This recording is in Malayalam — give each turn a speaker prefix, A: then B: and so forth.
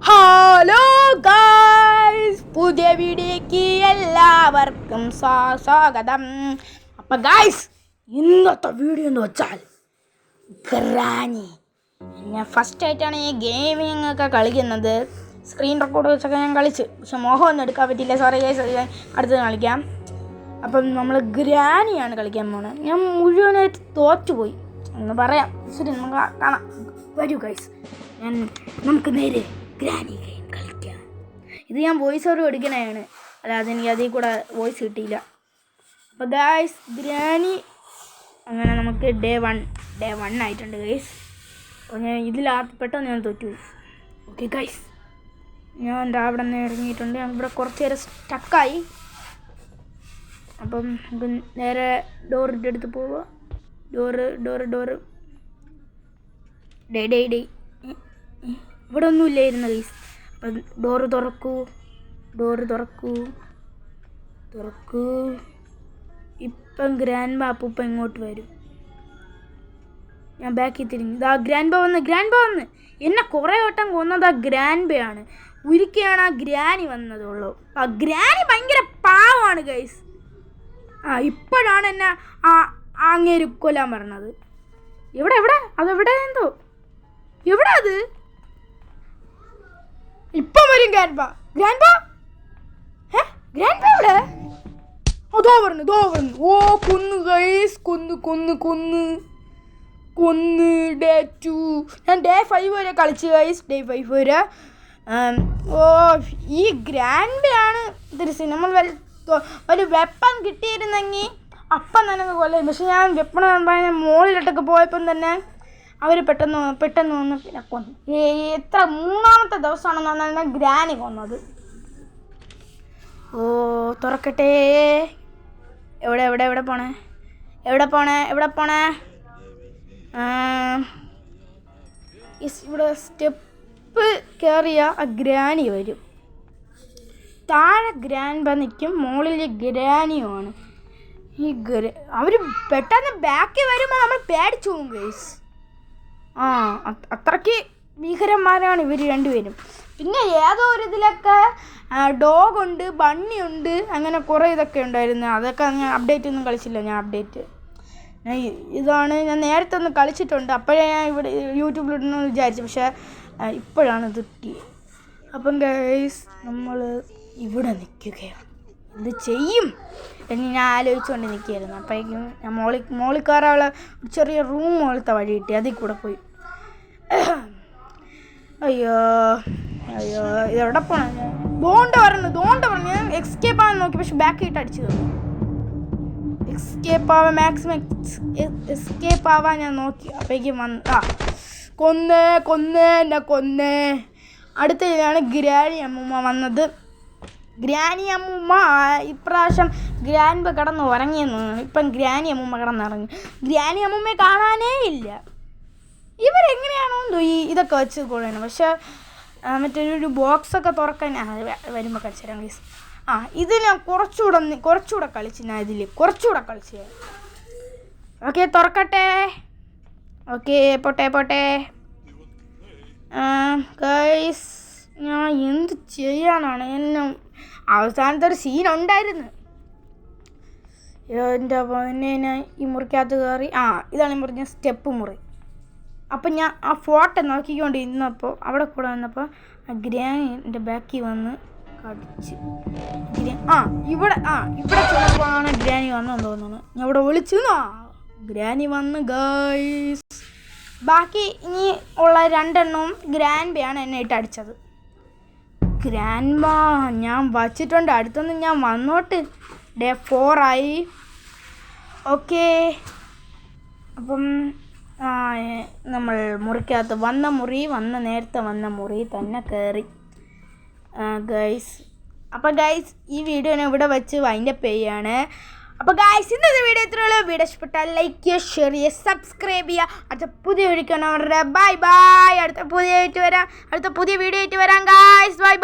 A: ഹലോ ഗായ്സ്, പുതിയ വീഡിയോക്ക് എല്ലാവർക്കും സ്വാഗതം. അപ്പം ഗായ്സ്, ഇന്നത്തെ വീഡിയോ എന്ന് വെച്ചാൽ ഗ്രാനി. ഞാൻ ഫസ്റ്റ് ആയിട്ടാണ് ഈ ഗെയിമിംഗ് ഒക്കെ കളിക്കുന്നത്. സ്ക്രീൻ റെക്കോർഡ് വെച്ചൊക്കെ ഞാൻ കളിച്ച്, പക്ഷെ മോഹമൊന്നും എടുക്കാൻ പറ്റില്ല. സോറി ഗൈസ്, അടുത്ത് കളിക്കാം. അപ്പം നമ്മൾ ഗ്രാനിയാണ് കളിക്കാൻ പോകുന്നത്. ഞാൻ മുഴുവനായിട്ട് തോറ്റുപോയി എന്ന് പറയാം. ശരി, നമുക്ക് കാണാം. വരൂ ഗൈസ്, നമുക്ക് നേരെ ഗ്രാനി ഗെയിം കളിക്കാം. ഇത് ഞാൻ വോയിസ് ഓവർ എടുക്കണതാണ്, അല്ലാതെ എനിക്ക് അതിൽ കൂടെ വോയിസ് കിട്ടിയില്ല. അപ്പോൾ ഗൈസ്, ഗ്രാനി അങ്ങനെ നമുക്ക് ഡേ വൺ ആയിട്ടുണ്ട് ഗൈസ്. അപ്പോൾ ഞാൻ പെട്ടെന്ന് ഞാൻ തോറ്റു. ഓക്കെ ഗൈസ്, ഞാൻ എന്താ അവിടെ നിന്ന് ഇറങ്ങിയിട്ടുണ്ട്. ഞാൻ ഇവിടെ കുറച്ച് നേരം സ്റ്റക്കായി. അപ്പം നമുക്ക് നേരെ ഡോറിൻ്റെ അടുത്ത് പോവുക. ഡോറ് ഡേ ഇവിടെ ഒന്നുമില്ലായിരുന്നു ഗൈസ്. അപ്പം ഡോറ് തുറക്കൂ. ഇപ്പം ഗ്രാൻഡ് അപ്പൂപ്പ ഇങ്ങോട്ട് വരും. ഞാൻ ബാക്കിൽ തിരിഞ്ഞു. ഇതാ ഗ്രാൻഡ് വന്ന് എന്നെ കുറേ വട്ടം കൊന്നത് ആ ഗ്രാൻഡ്. ഒരിക്കലാണ് ആ ഗ്രാനി വന്നതുള്ളൂ. ആ ഗ്രാനി ഭയങ്കര പാവമാണ് ഗൈസ്. ഇപ്പോഴാണ് എന്നെ അങ്ങേര് കൊല്ലാൻ പറഞ്ഞത്. അതെവിടെ എന്തോ എവിടെ അത്? ഇപ്പം വരും ഗ്രാൻഡ്. എവിടെ? അതോ പറഞ്ഞു. ഓ, കൊന്നു ഗൈസ്, കൊന്ന്. ഡേ 2 ഞാൻ ഡേ 5 വരെ കളിച്ചു ഗൈസ്. ഡേ 5 വരെ. ഓ, ഈ ഗ്രാൻഡ് ആണ് തിരിച്ച്. നമ്മൾ ഒരു വെപ്പൺ കിട്ടിയിരുന്നെങ്കിൽ അപ്പം തന്നെ കൊല്ലം. പക്ഷെ ഞാൻ വെപ്പൺ കാണുമ്പോൾ മോളിലോട്ടൊക്കെ പോയപ്പം തന്നെ അവർ പെട്ടെന്ന് വന്ന് പിന്നെ കൊന്നു. എത്ര മൂന്നാമത്തെ ദിവസമാണെന്ന് പറഞ്ഞാൽ ഗ്രാനി കൊന്നത്. ഓ, തുറക്കട്ടെ. എവിടെ പോണേ? ഇവിടെ സ്റ്റെപ്പ് കയറിയ ആ ഗ്രാനി വരും. താഴെ ഗ്രാൻഡ് നിൽക്കും, മുകളിൽ ഗ്രാനിയുമാണ്. അവർ പെട്ടെന്ന് ബാക്കിൽ വരുമ്പോൾ നമ്മൾ പേടിച്ചു പോകും ഗൈസ്. അത്രയ്ക്ക് ഭീകരന്മാരാണ് ഇവർ രണ്ടുപേരും. പിന്നെ ഏതോ ഒരു ഇതിലൊക്കെ ഡോഗുണ്ട്, ബണ്ണിയുണ്ട്, അങ്ങനെ കുറേ ഇതൊക്കെ ഉണ്ടായിരുന്നു. അതൊക്കെ ഞാൻ അപ്ഡേറ്റ് ഒന്നും കളിച്ചില്ല. ഇതാണ് ഞാൻ നേരത്തെ ഒന്ന് കളിച്ചിട്ടുണ്ട്. അപ്പോഴേ ഞാൻ ഇവിടെ യൂട്യൂബിലിടണമെന്ന് വിചാരിച്ചു, പക്ഷേ ഇപ്പോഴാണ് ഇത് കിട്ടിയത്. അപ്പം ഗൈസ്, നമ്മൾ ഇവിടെ നിൽക്കുകയാണ്. എന്ത് ചെയ്യും എന്ന് ഞാൻ ആലോചിച്ചുകൊണ്ട് നിൽക്കുകയായിരുന്നു. അപ്പോഴേക്കും ഞാൻ മോളിൽ കയറാനുള്ള ചെറിയ റൂം പോലത്തെ വഴി കിട്ടി. അതിൽ കൂടെ പോയി. അയ്യോ, ഇതെവിടെ പോണേ? ദോണ്ട പറഞ്ഞു. ഞാൻ എസ്കേപ്പ് ആവാൻ നോക്കി, പക്ഷെ ബാക്ക് ഇട്ട് അടിച്ചു തന്നു. എസ്കേപ്പ് ആവാൻ ഞാൻ നോക്കി. അപ്പോഴേക്കും കൊന്നേ. അടുത്ത ഇതിലാണ് ഗ്രാനി അമ്മൂമ്മ വന്നത്. ഗ്രാനി അമ്മൂമ്മ ഇപ്രാവശ്യം ഗ്രാൻഡ് കിടന്ന് ഉറങ്ങിയെന്ന് തോന്നുന്നു. ഇപ്പം ഗ്രാനി അമ്മൂമ്മ കിടന്നിറങ്ങി. ഗ്രാനി അമ്മൂമ്മയെ കാണാനേ ഇല്ല. ഇവരെങ്ങനെയാണോ എന്തോ ഇതൊക്കെ വെച്ച് കൊള്ളണം. പക്ഷെ മറ്റൊരു ബോക്സൊക്കെ തുറക്കാൻ വരുമ്പോൾ കളിച്ചുതരാം ഗൈസ്. ഇത് ഞാൻ കുറച്ചുകൂടെ കളിച്ച്. ഞാൻ ഇതിൽ കുറച്ചുകൂടെ കളിച്ച്. ഓക്കെ, തുറക്കട്ടെ. ഓക്കെ, പോട്ടെ ഗൈസ്. ഞാൻ എന്ത് ചെയ്യാനാണ്? എന്നെ അവസാനത്തെ ഒരു സീൻ ഉണ്ടായിരുന്നു. എൻ്റെ പൊന്നെ, ഞാൻ ഈ മുറിക്കകത്ത് കയറി. ഇതാണ് ഈ മുറി, സ്റ്റെപ്പ് മുറി. അപ്പം ഞാൻ ആ ഫോട്ടോ നോക്കിക്കൊണ്ട് ഇരുന്നപ്പോൾ അവിടെ കൂടെ വന്നപ്പോൾ ആ ഗ്രാനി എൻ്റെ ബാക്കിൽ വന്ന് കടിച്ച്. ഇവിടെ ചെന്നപ്പോഴാണ് ഗ്രാനി വന്നെന്ന് തോന്നുന്നു. ഞാൻ ഇവിടെ വിളിച്ചു. ഗ്രാനി വന്ന് ഗൈസ്. ബാക്കി ഇനി ഉള്ള 2 എണ്ണവും ഗ്രാൻഡാണ് എന്നെ ഇട്ട് അടിച്ചത്. ഗ്രാൻഡ് ഞാൻ വച്ചിട്ടുണ്ട്. അടുത്തൊന്ന് ഞാൻ വന്നോട്ട്. ഡേ 4 ആയി. ഓക്കെ, അപ്പം നമ്മൾ മുറിക്കകത്ത് നേരത്തെ വന്ന മുറി തന്നെ കയറി ഗൈസ്. അപ്പം ഗൈസ്, ഈ വീഡിയോ ഞാൻ ഇവിടെ വെച്ച് വൈൻഡപ്പ് ചെയ്യാണ്. അപ്പോൾ ഗൈസ്, ഇന്നത്തെ വീഡിയോ ഇത്രയുള്ളൂ. വീഡിയോ ഇഷ്ടപ്പെട്ടാൽ ലൈക്ക് ചെയ്യുക, ഷെയർ ചെയ്യുക, സബ്സ്ക്രൈബ് ചെയ്യുക. അടുത്ത പുതിയ വീഡിയോ കാണാൻ ബൈ. അടുത്ത പുതിയ വീഡിയോ ആയിട്ട് വരാം ഗൈസ്. ബൈ.